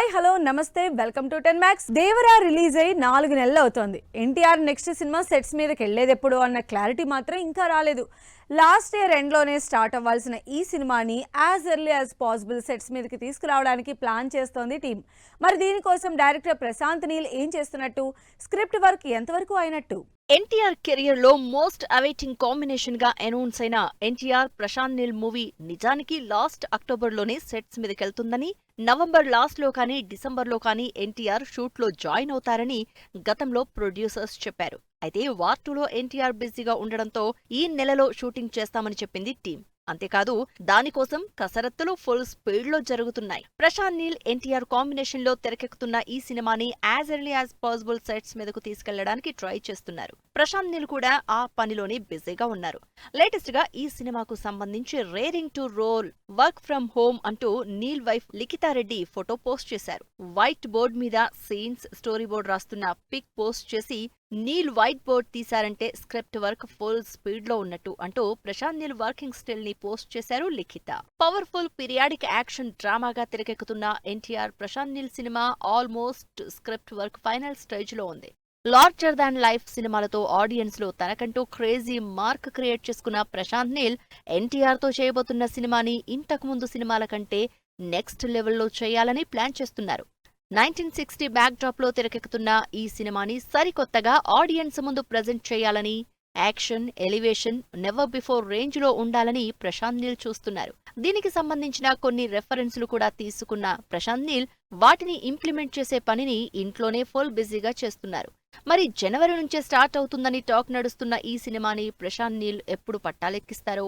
Hi hello నమస్తే welcome to 10 max. Devara release అయ్యి 4 నెలలు అవుతోంది. ఎన్టీఆర్ నెక్స్ట్ సినిమా సెట్స్ మీదకి వెళ్ళేది ఎప్పుడు అన్న క్లారిటీ మాత్రం ఇంకా రాలేదు. లాస్ట్ ఇయర్ ఎండ్లోనే స్టార్ట్ అవ్వాల్సిన ఈ సినిమాని as early as possible sets మీదకి తీసుకురావడానికి ప్లాన్ చేస్తోంది టీం. మరి దీనికోసం డైరెక్టర్ ప్రశాంత్ నీల్ ఏం చేస్తున్నట్టు, స్క్రిప్ట్ వర్క్ ఎంతవరకు అయినట్టు? ఎన్టీఆర్ కెరియర్ లో మోస్ట్ అవైటింగ్ కాంబినేషన్ గా అనౌన్స్ అయిన ఎన్టీఆర్ ప్రశాంత్ నీల్ మూవీ నిజానికి లాస్ట్ అక్టోబర్ లోనే సెట్స్ మీదకెళ్తుందని, నవంబర్ లాస్ట్ లో కానీ డిసెంబర్ లో కానీ ఎన్టీఆర్ షూట్ లో జాయిన్ అవుతారని గతంలో ప్రొడ్యూసర్స్ చెప్పారు. అయితే వార్ 2లో ఎన్టీఆర్ బిజీగా ఉండడంతో ఈ నెలలో షూటింగ్ చేస్తామని చెప్పింది టీం. అంతేకాదు దానికోసం కసరత్తులు ఫుల్ స్పీడ్ లో జరుగుతున్నాయి. ప్రశాంత్ నీల్ ఎన్టీఆర్ కాంబినేషన్ లో తెరకెక్కుతున్న ఈ సినిమాని as early as possible sets మీదకు తీసుకెళ్లడానికి ట్రై చేస్తున్నారు. ప్రశాంత్ నీల్ కూడా ఆ పనిలోనే బిజీగా ఉన్నారు. లేటెస్ట్ గా ఈ సినిమాకు సంబంధించి roaring to roll work from home అంటూ Neel wife Likhitha Reddy photo post చేశారు. వైట్ బోర్డ్ మీద సీన్స్ స్టోరీ బోర్డ్ రాస్తున్న పిక్ పోస్ట్ చేసి నీల్ వైట్ బోర్డ్ తీశారంటే స్క్రిప్ట్ వర్క్ ఫుల్ స్పీడ్ లో ఉన్నట్టు అంటూ ప్రశాంత్ నీల్ వర్కింగ్ స్టిల్ ని పోస్ట్ చేశారు లిఖిత. పవర్ఫుల్ పీరియాడిక్ యాక్షన్ డ్రామాగా తెరకెక్కుతున్న ఎన్టీఆర్ ప్రశాంత్ నీల్ సినిమా almost script work final stage లో ఉంది. లార్జర్ దాన్ లైఫ్ సినిమాలతో ఆడియన్స్ లో తనకంటూ క్రేజీ మార్క్ క్రియేట్ చేసుకున్న ప్రశాంత్ నీల్ ఎన్టీఆర్ తో చేయబోతున్న సినిమాని ఇంతకుముందు సినిమాల కంటే నెక్స్ట్ లెవెల్లో చేయాలని ప్లాన్ చేస్తున్నారు. 1960 బ్యాక్ డ్రాప్ లో తెరకెక్కుతున్న ఈ సినిమాని సరికొత్తగా ఆడియన్స్ ముందు ప్రెజెంట్ చేయాలని, action, elevation never before range లో ఉండాలని ప్రశాంత్ నీల్ చూస్తున్నారు. దీనికి సంబంధించిన కొన్ని రెఫరెన్స్లు కూడా తీసుకున్న ప్రశాంత్ నీల్ వాటిని ఇంప్లిమెంట్ చేసే పనిని ఇంట్లోనే ఫుల్ బిజీగా చేస్తున్నారు. మరి జనవరి నుంచే స్టార్ట్ అవుతుందని టాక్ నడుస్తున్న ఈ సినిమాని ప్రశాంత్ నీల్ ఎప్పుడు పట్టాలెక్కిస్తారో,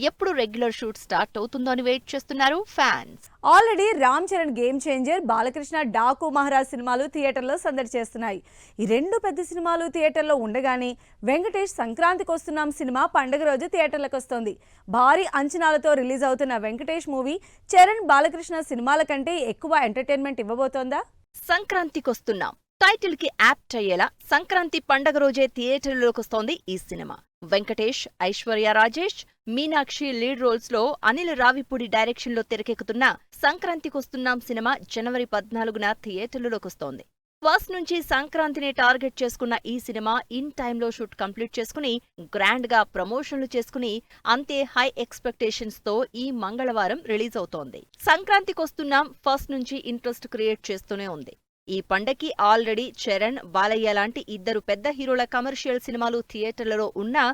ఎప్పుడు రెగ్యులర్ షూట్ స్టార్ట్ అవుతుందో అని వెయిట్ చేస్తున్నారు fans. Already Ram Charan game changer, Balakrishna Daaku Maharaj సినిమాలు థియేటర్లో సందడి చేస్తున్నాయి. ఈ రెండు పెద్ద సినిమాలు థియేటర్లో ఉండగానే వెంకటేష్ సంక్రాంతికి వస్తున్నాం సినిమా పండుగ రోజు థియేటర్లకు వస్తోంది. భారీ అంచనాలతో రిలీజ్ అవుతున్న వెంకటేష్ మూవీ చరణ్, బాలకృష్ణ సినిమాల కంటే ఎక్కువ ఎంటర్టైన్మెంట్ ఇవ్వబోతోందా? సంక్రాంతికొస్తున్నాం టైటిల్ కి యాప్ట్ అయ్యేలా సంక్రాంతి పండగ రోజే థియేటర్లోకొస్తోంది ఈ సినిమా. వెంకటేష్, ఐశ్వర్య రాజేష్, మీనాక్షి లీడ్ రోల్స్ లో అనిల్ రావిపూడి డైరెక్షన్ లో తెరకెక్కుతున్న సంక్రాంతికొస్తున్నాం సినిమా జనవరి 14న థియేటర్లలోకొస్తోంది. ఫస్ట్ నుంచి సంక్రాంతిని టార్గెట్ చేసుకున్న ఈ సినిమా ఇన్ టైంలో షూట్ కంప్లీట్ చేసుకుని గ్రాండ్ గా ప్రమోషన్లు చేసుకుని అంతే హై ఎక్స్పెక్టేషన్స్ తో ఈ మంగళవారం రిలీజ్ అవుతోంది. సంక్రాంతికొస్తున్నాం ఫస్ట్ నుంచి ఇంట్రెస్ట్ క్రియేట్ చేస్తూనే ఉంది. ఈ పండక్కి ఆల్రెడీ చరణ్, బాలయ్య లాంటి ఇద్దరు పెద్ద హీరోల కమర్షియల్ సినిమాలు థియేటర్లలో ఉన్నా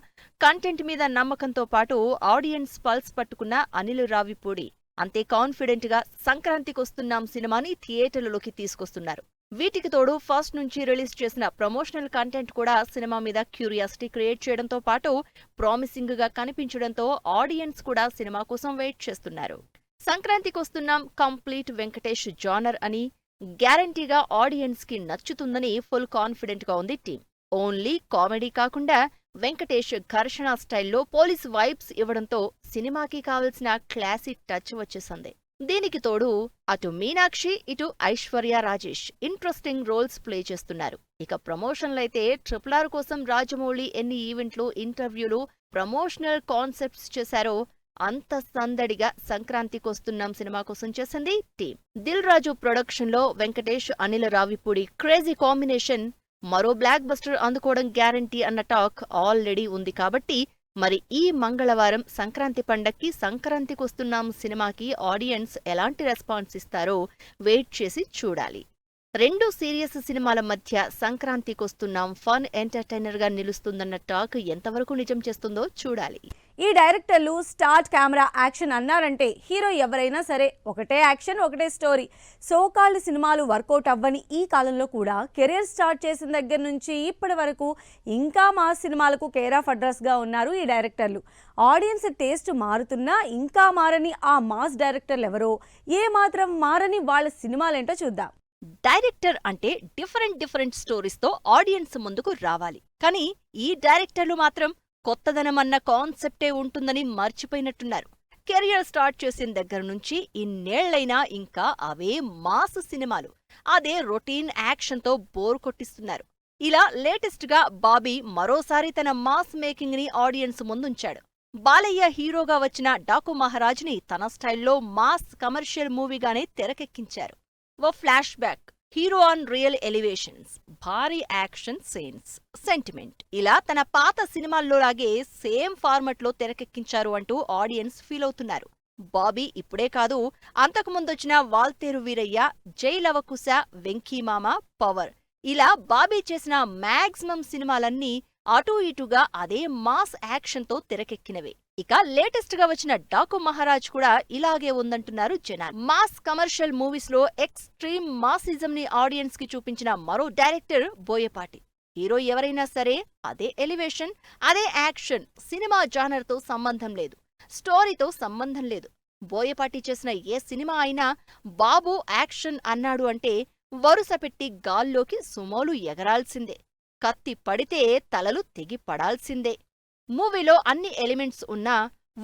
కంటెంట్ మీద నమ్మకంతో పాటు ఆడియన్స్ పల్స్ పట్టుకున్న అనిల్ రావిపూడి అంతే కాన్ఫిడెంట్ గా సంక్రాంతికొస్తున్నాం సినిమాని థియేటర్లలోకి తీసుకొస్తున్నారు. వీటికి తోడు ఫస్ట్ నుంచి రిలీజ్ చేసిన ప్రమోషనల్ కంటెంట్ కూడా సినిమా మీద క్యూరియాసిటీ క్రియేట్ చేయడంతో పాటు ప్రామిసింగ్ గా కనిపించడంతో ఆడియన్స్ కూడా సినిమా కోసం వెయిట్ చేస్తున్నారు. సంక్రాంతికొస్తున్నాం కంప్లీట్ వెంకటేష్ జానర్ అని, గ్యారంటీగా ఆడియన్స్ కి నచ్చుతుందని ఫుల్ కాన్ఫిడెంట్ గా ఉంది టీం. ఓన్లీ కామెడీ కాకుండా వెంకటేష్ ఘర్షణ స్టైల్లో పోలీస్ వైబ్స్ ఇవ్వడంతో సినిమాకి కావలసిన క్లాసీ టచ్ వచ్చేసింది. దీనికి తోడు అటు మీనాక్షి, ఇటు Aishwarya Rajesh interesting roles play చేస్తున్నారు. ఇక ప్రమోషన్లైతే RRR కోసం రాజమౌళి ఎన్ని ఈవెంట్లు, ఇంటర్వ్యూలు, ప్రమోషనల్ కాన్సెప్ట్స్ చేశారో అంత సందడిగా సంక్రాంతికొస్తున్నాం సినిమా కోసం చేసింది టీం. దిల్ రాజు ప్రొడక్షన్ లో వెంకటేష్, అనిల్ రావిపూడి క్రేజీ కాంబినేషన్ మరో బ్లాక్ బస్టర్ అందుకోవడం గ్యారంటీ అన్న టాక్ ఆల్రెడీ ఉంది. కాబట్టి మరి ఈ మంగళవారం సంక్రాంతి పండక్కి సంక్రాంతికొస్తున్నాం సినిమాకి ఆడియన్స్ ఎలాంటి రెస్పాన్స్ ఇస్తారో వెయిట్ చేసి చూడాలి. రెండు సీరియస్ సినిమాల మధ్య సంక్రాంతికొస్తున్నాం ఫన్ ఎంటర్టైనర్ గా నిలుస్తుందన్న టాక్ ఎంతవరకు నిజం చేస్తుందో చూడాలి. ఈ డైరెక్టర్లు స్టార్ట్ కెమెరా యాక్షన్ అన్నారంటే హీరో ఎవరైనా సరే ఒకటే యాక్షన్, ఒకటే స్టోరీ. సోకాల్డ్ సినిమాలు వర్కౌట్ అవ్వని ఈ కాలంలో కూడా కెరీర్ స్టార్ట్ చేసిన దగ్గర నుంచి ఇప్పటి వరకు ఇంకా మా సినిమాలకు కేర్ ఆఫ్ అడ్రస్ గా ఉన్నారు ఈ డైరెక్టర్లు. ఆడియన్స్ టేస్ట్ మారుతున్నా ఇంకా మారని ఆ మాస్ డైరెక్టర్లు ఎవరో, ఏ మాత్రం మారని వాళ్ళ సినిమాలేంటో చూద్దాం. డైరెక్టర్ అంటే డిఫరెంట్ స్టోరీస్ తో ఆడియన్స్ ముందుకు రావాలి. కానీ ఈ డైరెక్టర్లు మాత్రం కొత్తదనమన్న కాన్సెప్టే ఉంటుందని మర్చిపోయినట్టున్నారు. కెరియర్ స్టార్ట్ చేసిన దగ్గర నుంచి ఇన్నేళ్లైనా ఇంకా అవే మాస్ సినిమాలు, అదే రొటీన్ యాక్షన్ తో బోర్ కొట్టిస్తున్నారు. ఇలా లేటెస్ట్ గా బాబీ మరోసారి తన మాస్ మేకింగ్ ని ఆడియన్స్ ముందుంచాడు. బాలయ్య హీరోగా వచ్చిన డాకు మహారాజ్ ని తన స్టైల్లో మాస్ కమర్షియల్ మూవీగానే తెరకెక్కించారు. ఓ flashback, hero unreal elevations, భారీ యాక్షన్ సీన్స్, సెంటిమెంట్, ఇలా తన పాత సినిమాల్లో లాగే సేమ్ ఫార్మట్ లో తెరకెక్కించారు అంటూ ఆడియన్స్ ఫీల్ అవుతున్నారు. బాబీ ఇప్పుడే కాదు, అంతకుముందొచ్చిన వాల్తేరు వీరయ్య, జై లవకుశ, వెంకీమామ, పవర్, ఇలా బాబీ చేసిన మ్యాక్సిమం సినిమాలన్నీ అటూ ఇటుగా అదే మాస్ యాక్షన్ తో తెరకెక్కినవే. ఇక లేటెస్ట్ గా వచ్చిన డాకు మహారాజ్ కూడా ఇలాగే ఉందంటున్నారు జనాలు. మాస్ కమర్షియల్ మూవీస్ లో ఎక్స్ట్రీమ్ మాసిజం ని ఆడియన్స్ కి చూపించిన మరో డైరెక్టర్ బోయపాటి. హీరో ఎవరైనా సరే అదే ఎలివేషన్, అదే యాక్షన్. సినిమా జానర్ తో సంబంధం లేదు, స్టోరీతో సంబంధం లేదు. బోయపాటి చేసిన ఏ సినిమా అయినా బాబు యాక్షన్ అన్నాడు అంటే వరుస పెట్టి గాల్లోకి సుమోలు ఎగరాల్సిందే, కత్తి పడితే తలలు తెగి పడాల్సిందే. మూవీలో అన్ని ఎలిమెంట్స్ ఉన్నా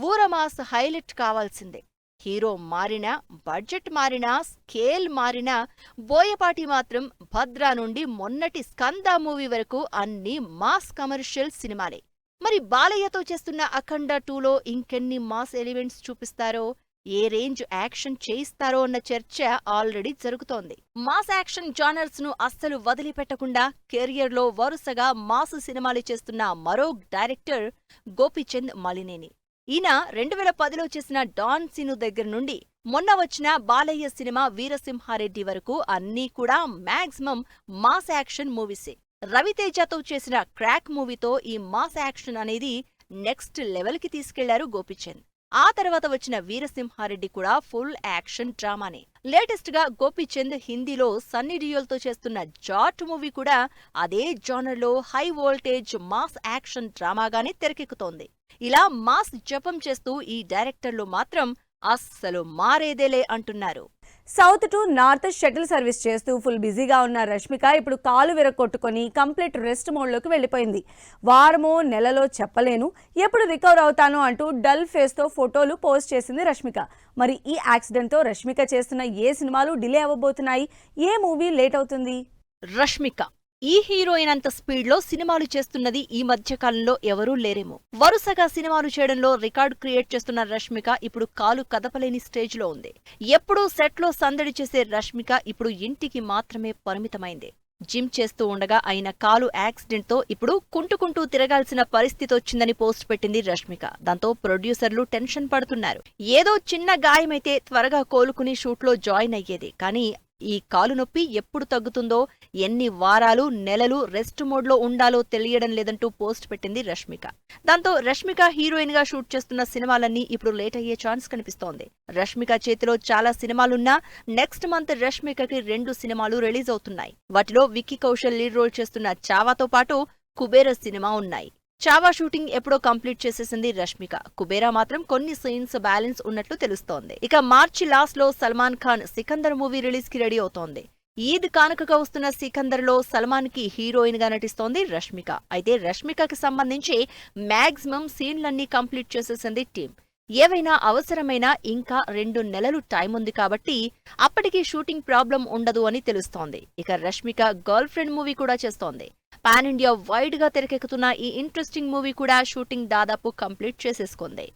ఊరమాస్ హైలైట్ కావాల్సిందే. హీరో మారినా, బడ్జెట్ మారినా, స్కేల్ మారినా బోయపాటి మాత్రం భద్రా నుండి మొన్నటి స్కంద మూవీ వరకు అన్ని మాస్ కమర్షియల్ సినిమాలే. మరి బాలయ్యతో చేస్తున్న అఖండ 2లో ఇంకెన్ని మాస్ ఎలిమెంట్స్ చూపిస్తారో, ఏ రేంజ్ యాక్షన్ చేయిస్తారో అన్న చర్చ ఆల్రెడీ జరుగుతోంది. మాస్ యాక్షన్ జానర్స్ ను అస్సలు వదిలిపెట్టకుండా కెరియర్ లో వరుసగా మాస్ సినిమాలు చేస్తున్న మరో డైరెక్టర్ గోపీచంద్ మలినేని. ఈయన 2010లో చేసిన డాన్ సీను దగ్గర నుండి మొన్న వచ్చిన బాలయ్య సినిమా వీరసింహారెడ్డి వరకు అన్నీ కూడా మ్యాక్సిమం మాస్ యాక్షన్ మూవీసే. రవితేజతో చేసిన క్రాక్ మూవీతో ఈ మాస్ యాక్షన్ అనేది నెక్స్ట్ లెవెల్ కి తీసుకెళ్లారు గోపీచంద్. ఆ తర్వాత వచ్చిన వీరసింహారెడ్డి కూడా ఫుల్ యాక్షన్ డ్రామానే. లేటెస్ట్ గా గోపీచంద్ హిందీలో సన్నీ డియోల్తో చేస్తున్న జాట్ మూవీ కూడా అదే జానర్ లో హై వోల్టేజ్ మాస్ యాక్షన్ డ్రామాగానే తెరకెక్కుతోంది. ఇలా మాస్ జపం చేస్తూ ఈ డైరెక్టర్లు మాత్రం అస్సలు మారేదేలే అంటున్నారు. South to north shuttle service చేస్తూ ఫుల్ బిజీగా ఉన్న రష్మిక ఇప్పుడు కాలు విరగొట్టుకొని కంప్లీట్ రెస్ట్ మోడ్లోకి వెళ్ళిపోయింది. వారమో నెలలో చెప్పలేను, ఎప్పుడు రికవర్ అవుతాను అంటూ డల్ ఫేస్తో ఫోటోలు పోస్ట్ చేసింది రష్మిక. మరి ఈ యాక్సిడెంట్తో రష్మిక చేస్తున్న ఏ సినిమాలు డిలే అవ్వబోతున్నాయి, ఏ మూవీ లేట్ అవుతుంది? రష్మిక ఈ హీరోయిన్ అంత స్పీడ్లో సినిమాలు చేస్తున్నది ఈ మధ్యకాలంలో ఎవరూ లేరేమో. వరుసగా సినిమాలు చేయడంలో రికార్డు క్రియేట్ చేస్తున్న రష్మిక ఇప్పుడు కాలు కదపలేని స్టేజ్లో ఉంది. ఎప్పుడూ సెట్లో సందడి చేసే రష్మిక ఇప్పుడు ఇంటికి మాత్రమే పరిమితమైంది. జిమ్ చేస్తూ ఉండగా అయిన కాలు యాక్సిడెంట్తో ఇప్పుడు కుంటుకుంటూ తిరగాల్సిన పరిస్థితి వచ్చిందని పోస్ట్ పెట్టింది రష్మిక. దాంతో ప్రొడ్యూసర్లు టెన్షన్ పడుతున్నారు. ఏదో చిన్న గాయమైతే త్వరగా కోలుకుని షూట్లో జాయిన్ అయ్యేది, కానీ ఈ కాలు నొప్పి ఎప్పుడు తగ్గుతుందో, ఎన్ని వారాలు నెలలు రెస్ట్ మోడ్లో ఉండాలో తెలియడం లేదంటూ పోస్ట్ పెట్టింది రష్మిక. దాంతో రష్మిక హీరోయిన్ గా షూట్ చేస్తున్న సినిమాలన్నీ ఇప్పుడు లేట్ అయ్యే ఛాన్స్ కనిపిస్తోంది. రష్మిక చేతిలో చాలా సినిమాలున్నా నెక్స్ట్ మంత్ రష్మికకి 2 సినిమాలు రిలీజ్ అవుతున్నాయి. వాటిలో విక్కీ కౌశల్ లీడ్ రోల్ చేస్తున్న చావాతో పాటు కుబేర సినిమా ఉన్నాయి. చావా షూటింగ్ ఎప్పుడో కంప్లీట్ చేసేసింది రష్మిక. కుబేరా మాత్రం కొన్ని సీన్స్ బ్యాలెన్స్ ఉన్నట్లు తెలుస్తోంది. ఇక మార్చి లాస్ట్ లో సల్మాన్ ఖాన్ సికందర్ మూవీ రిలీజ్ కి రెడీ అవుతోంది. ఈద్ కానుకగా వస్తున్న సికందర్ లో సల్మాన్ కి హీరోయిన్ గా నటిస్తోంది రష్మిక. అయితే రష్మికకి సంబంధించి మ్యాక్సిమం సీన్లన్నీ కంప్లీట్ చేసేసింది టీం. ఏవైనా అవసరమైనా ఇంకా 2 నెలలు టైం ఉంది కాబట్టి అప్పటికి షూటింగ్ ప్రాబ్లం ఉండదు అని తెలుస్తోంది. ఇక రష్మిక గర్ల్ ఫ్రెండ్ మూవీ కూడా చేస్తోంది. పాన్ ఇండియా వైడ్ గా తెరకెక్కుతున్న ఈ ఇంట్రెస్టింగ్ మూవీ కూడా షూటింగ్ దాదాపు కంప్లీట్ చేసేసుకుంది.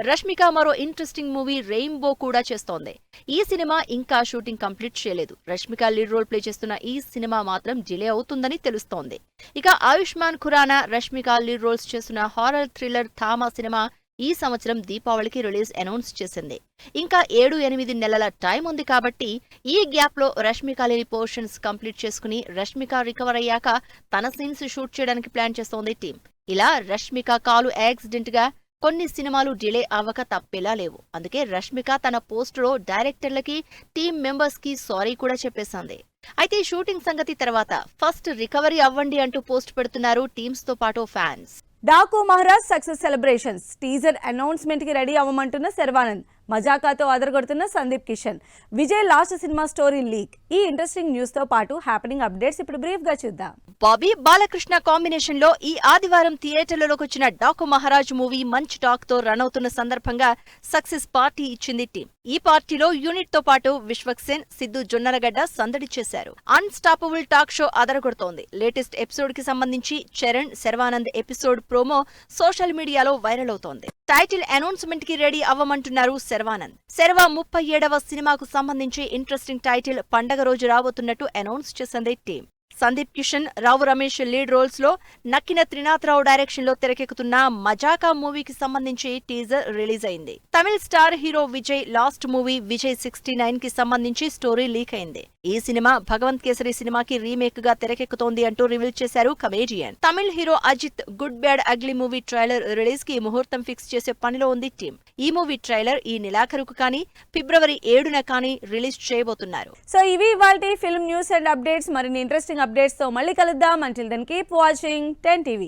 రష్మిక మరో ఇంట్రెస్టింగ్ మూవీ రెయిన్బో కూడా చేస్తోంది. ఈ సినిమా ఇంకా షూటింగ్ కంప్లీట్ చేయలేదు. రష్మిక లీడ్ రోల్ ప్లే చేస్తున్న ఈ సినిమా మాత్రం డిలే అవుతుందని తెలుస్తోంది. ఇక ఆయుష్మాన్ ఖురానా, రష్మిక లీడ్ రోల్స్ చేస్తున్న హారర్ థ్రిల్లర్ థామా సినిమా ఈ సంవత్సరం దీపావళికి రిలీజ్ అనౌన్స్ చేసింది. ఇంకా 7-8 నెలల టైం ఉంది కాబట్టి ఈ గ్యాప్ లో రష్మిక లేని పోర్షన్స్ కంప్లీట్ చేసుకుని రష్మిక రికవర్ అయ్యాక తన సీన్స్ షూట్ చేయడానికి ప్లాన్ చేస్తోంది టీం. ఇలా రష్మిక కాలు యాక్సిడెంట్ గా కొన్ని సినిమాలు డిలే అవ్వక తప్పేలా లేవు. అందుకే రష్మిక తన పోస్ట్ లో డైరెక్టర్లకి, టీం మెంబర్స్ కి సారీ కూడా చెప్పేసింది. అయితే షూటింగ్ సంగతి తర్వాత ఫస్ట్ రికవరీ అవ్వండి అంటూ పోస్ట్ పెడుతున్నారు టీమ్స్ తో పాటు fans. Daaku Maharaj success celebrations teaser announcement కి రెడీ అవ్వమంటున్న శర్వానంద్, మజాకాతో అదరగొడుతున్న సందీప్ కిషన్, విజయ్ లాస్ట్ సినిమా స్టోరీ లీక్. ఈ ఇంట్రెస్టింగ్ న్యూస్ తో పాటు హ్యాపెనింగ్ అప్డేట్స్ ఇప్పుడు బ్రీఫ్ గా చూద్దాం. బాబీ బాలకృష్ణ కాంబినేషన్ లో ఈ ఆదివారం థియేటర్లలోకి వచ్చిన డాకు మహారాజ్ మూవీ మంచి టాక్ తో రన్ అవుతున్న సందర్భంగా సక్సెస్ పార్టీ ఇచ్చింది టీం. ఈ పార్టీలో యూనిట్ తో పాటు విశ్వక్సేన్, సిద్ధు జొన్నలగడ్డ సందడి చేశారు. అన్స్టాపబుల్ టాక్ షో అదరగొడుతోంది. లేటెస్ట్ ఎపిసోడ్ కి సంబంధించి Charan, Sharwanand episode promo social మీడియాలో వైరల్ అవుతోంది. టైటిల్ అనౌన్స్మెంట్ కి రెడీ అవ్వమంటున్నారు శర్వానంద్. శర్వా 37వ సినిమాకు సంబంధించి ఇంట్రెస్టింగ్ టైటిల్ పండగ రోజు రాబోతున్నట్టు అనౌన్స్ చేసింది team. Sundeep Kishan, Rao Ramesh lead roles లో నక్కిన త్రినాథరావు డైరెక్షన్ లో తెరకెక్కుతున్న మజాకా మూవీకి సంబంధించి టీజర్ రిలీజ్ అయింది. తమిళ star hero Vijay last movie Vijay 69 కి సంబంధించి స్టోరీ లీక్ అయింది. ఈ సినిమా భగవంత్ కేసరి సినిమాకి రీమేక్ గా తెరకెక్కుతోంది అంటూ రివీల్ చేశారు కమేడియన్. తమిళ hero Ajith good bad ugly movie trailer release కి ముహూర్తం ఫిక్స్ చేసే పనిలో ఉంది టీం. ఈ మూవీ ట్రైలర్ ఈ నెలాఖరుకు కానీ ఫిబ్రవరి 7న కానీ రిలీజ్ చేయబోతున్నారు. సో ఇవి ఇవాల్టి ఫిల్మ్ న్యూస్ అండ్ అప్డేట్స్. మరిన్ని ఇంట్రెస్టింగ్ అప్డేట్స్ తో మళ్ళీ కలుద్దాం. Until then keep watching 10 TV.